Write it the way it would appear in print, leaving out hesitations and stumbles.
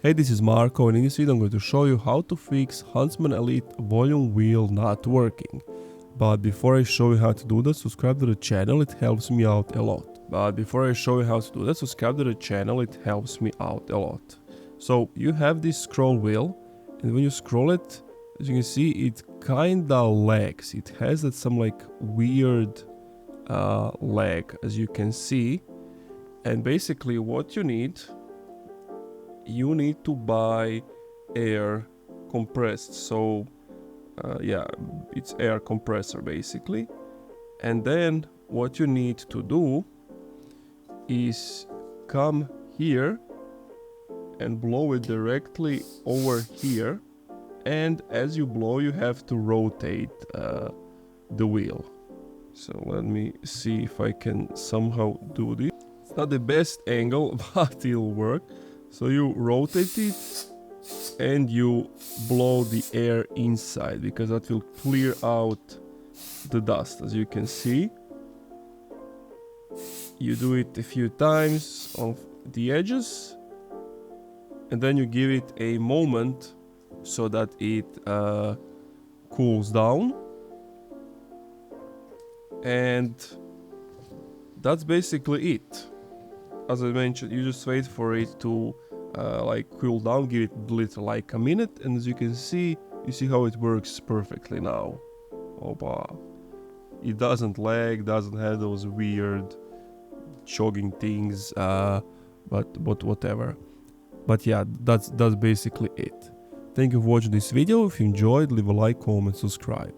Hey, this is Marco, and in this video I'm going to show you how to fix Huntsman Elite volume wheel not working. But before I show you how to do that, subscribe to the channel, it helps me out a lot. So you have this scroll wheel, and when you scroll it, as you can see, it kinda lags. It has that some like weird lag, as you can see. And basically what you need to buy air compressed. So yeah, it's air compressor basically. And then what you need to do is come here and blow it directly over here. And as you blow, you have to rotate the wheel. So let me see if I can somehow do this. It's not the best angle, but it'll work. So you rotate it and you blow the air inside, because that will clear out the dust. As you can see, you do it a few times on the edges, and then you give it a moment so that it cools down. And that's basically it. As I mentioned, you just wait for it to like cool down, give it like a minute, and as you can see, you see how it works perfectly now. Opa. It doesn't lag, doesn't have those weird jogging things, but whatever. But yeah, that's basically it. Thank you for watching this video. If you enjoyed, leave a like, comment, subscribe.